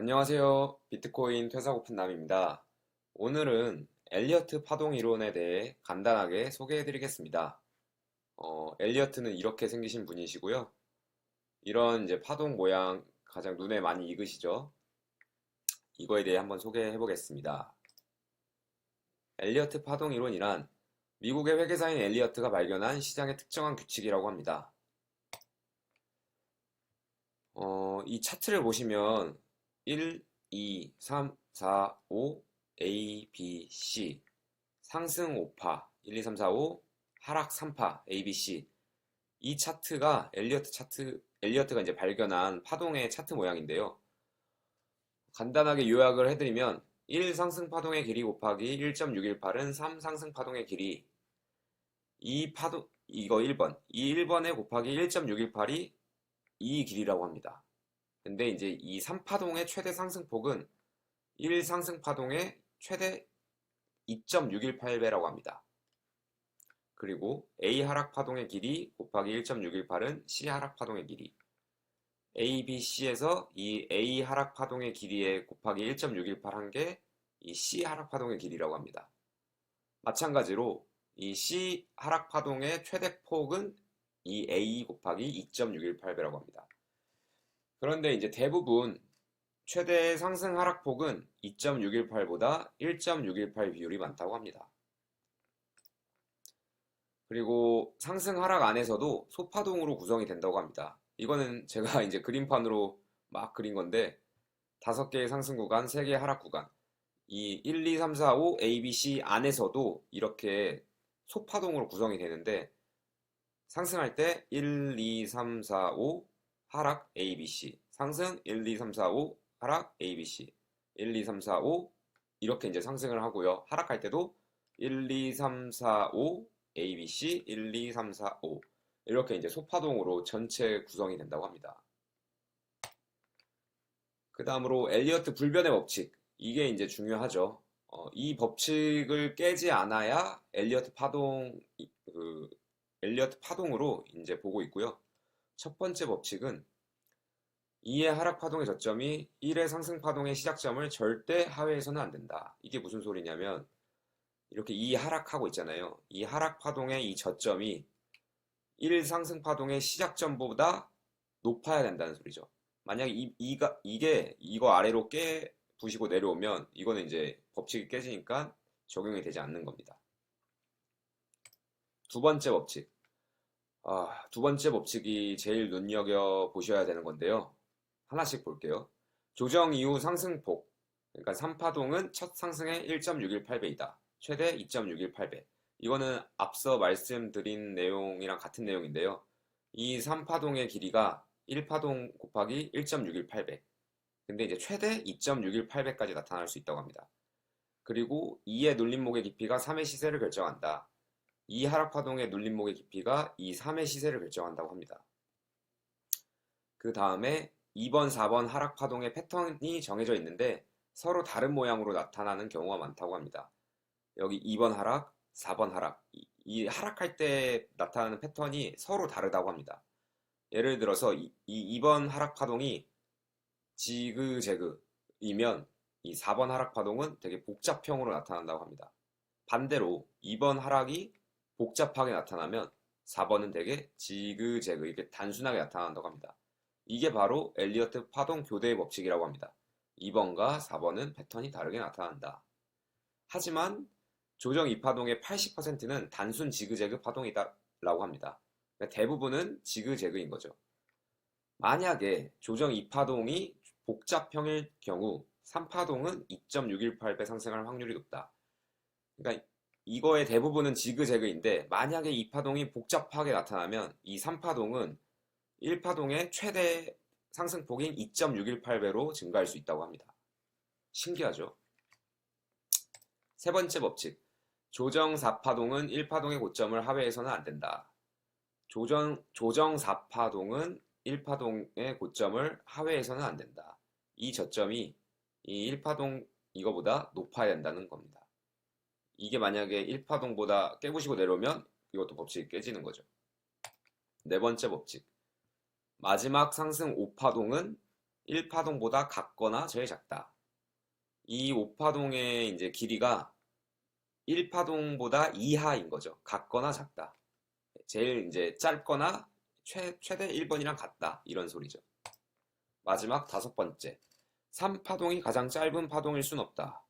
안녕하세요. 비트코인 퇴사고픈남입니다. 오늘은 엘리어트 파동 이론에 대해 간단하게 소개해 드리겠습니다. 엘리어트는 이렇게 생기신 분이시고요. 이런 이제 파동 모양 가장 눈에 많이 익으시죠? 이거에 대해 한번 소개해 보겠습니다. 엘리어트 파동 이론이란 미국의 회계사인 엘리어트가 발견한 시장의 특정한 규칙이라고 합니다. 이 차트를 보시면 1, 2, 3, 4, 5, A, B, C 상승 5파 1, 2, 3, 4, 5 하락 3파 A, B, C 이 차트가 엘리어트가 이제 발견한 파동의 차트 모양인데요. 간단하게 요약을 해드리면 1 상승 파동의 길이 곱하기 1.618은 3 상승 파동의 길이 이거 1번 이 1번에 곱하기 1.618이 이 길이라고 합니다. 근데 이제 이 3파동의 최대 상승폭은 1 상승파동의 최대 2.618배라고 합니다. 그리고 A 하락파동의 길이 곱하기 1.618은 C 하락파동의 길이 A, B, C에서 이 A 하락파동의 길이에 곱하기 1.618 한 게 이 C 하락파동의 길이라고 합니다. 마찬가지로 이 C 하락파동의 최대폭은 이 A 곱하기 2.618배라고 합니다. 그런데 이제 대부분 최대 상승 하락폭은 2.618보다 1.618 비율이 많다고 합니다. 그리고 상승 하락 안에서도 소파동으로 구성이 된다고 합니다. 이거는 제가 이제 그림판으로 막 그린 건데 5개의 상승 구간, 3개의 하락 구간 이 1, 2, 3, 4, 5 A, B, C 안에서도 이렇게 소파동으로 구성이 되는데 상승할 때 1, 2, 3, 4, 5 하락 A, B, C 상승 1, 2, 3, 4, 5 하락 A, B, C 1, 2, 3, 4, 5 이렇게 이제 상승을 하고요. 하락할 때도 1, 2, 3, 4, 5 A, B, C 1, 2, 3, 4, 5 이렇게 이제 소파동으로 전체 구성이 된다고 합니다. 그 다음으로 엘리어트 불변의 법칙 이게 이제 중요하죠. 이 법칙을 깨지 않아야 엘리어트 파동으로 이제 보고 있고요. 첫 번째 법칙은 2의 하락 파동의 저점이 1의 상승 파동의 시작점을 절대 하회해서는 안 된다. 이게 무슨 소리냐면 이렇게 2 하락하고 있잖아요. 이 하락 파동의 이 저점이 1 상승 파동의 시작점보다 높아야 된다는 소리죠. 만약 이게 이거 아래로 부시고 내려오면 이거는 이제 법칙이 깨지니까 적용이 되지 않는 겁니다. 두 번째 법칙. 두 번째 법칙이 제일 눈여겨보셔야 되는 건데요. 하나씩 볼게요. 조정 이후 상승폭. 그러니까 3파동은 첫 상승의 1.618배이다. 최대 2.618배. 이거는 앞서 말씀드린 내용이랑 같은 내용인데요. 이 3파동의 길이가 1파동 곱하기 1.618배. 근데 이제 최대 2.618배까지 나타날 수 있다고 합니다. 그리고 2의 눌림목의 깊이가 3의 시세를 결정한다. 이 하락파동의 눌림목의 깊이가 이 3의 시세를 결정한다고 합니다. 그 다음에 2번, 4번 하락파동의 패턴이 정해져 있는데 서로 다른 모양으로 나타나는 경우가 많다고 합니다. 여기 2번 하락, 4번 하락 이 하락할 때 나타나는 패턴이 서로 다르다고 합니다. 예를 들어서 2번 하락파동이 지그재그이면 이 4번 하락파동은 되게 복잡형으로 나타난다고 합니다. 반대로 2번 하락이 복잡하게 나타나면 4번은 되게 지그재그 이렇게 단순하게 나타난다고 합니다. 이게 바로 엘리어트 파동 교대의 법칙이라고 합니다. 2번과 4번은 패턴이 다르게 나타난다. 하지만 조정 2파동의 80%는 단순 지그재그 파동이다라고 합니다. 그러니까 대부분은 지그재그인 거죠. 만약에 조정 2파동이 복잡형일 경우 3파동은 2.618배 상승할 확률이 높다. 그러니까 이거의 대부분은 지그재그인데 만약에 2파동이 복잡하게 나타나면 이 3파동은 1파동의 최대 상승폭인 2.618배로 증가할 수 있다고 합니다. 신기하죠? 세 번째 법칙. 조정 4파동은 1파동의 고점을 하회해서는 안 된다. 조정 4파동은 1파동의 고점을 하회해서는 안 된다. 이 저점이 이 1파동 이거보다 높아야 된다는 겁니다. 이게 만약에 1파동보다 깨부시고 내려오면 이것도 법칙이 깨지는 거죠. 네 번째 법칙. 마지막 상승 5파동은 1파동보다 같거나 제일 작다. 이 5파동의 이제 길이가 1파동보다 이하인 거죠. 같거나 작다. 제일 이제 짧거나 최대 1번이랑 같다. 이런 소리죠. 마지막 5번째. 3파동이 가장 짧은 파동일 순 없다.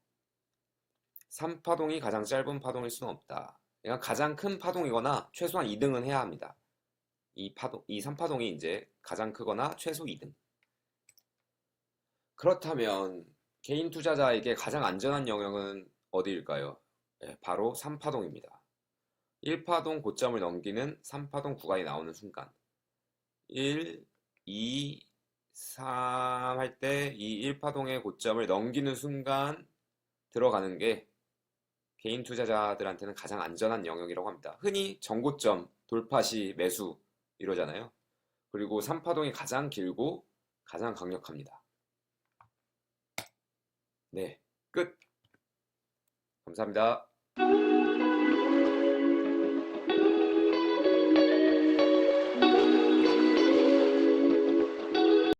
3파동이 가장 짧은 파동일 수는 없다. 그러니까 가장 큰 파동이거나 최소한 2등은 해야 합니다. 이 3파동이 이제 가장 크거나 최소 2등. 그렇다면 개인 투자자에게 가장 안전한 영역은 어디일까요? 네, 바로 3파동입니다. 1파동 고점을 넘기는 3파동 구간이 나오는 순간 1, 2, 3 할 때 이 1파동의 고점을 넘기는 순간 들어가는 게 개인 투자자들한테는 가장 안전한 영역이라고 합니다. 흔히 정고점, 돌파 시 매수 이러잖아요. 그리고 3파동이 가장 길고 가장 강력합니다. 네, 끝! 감사합니다.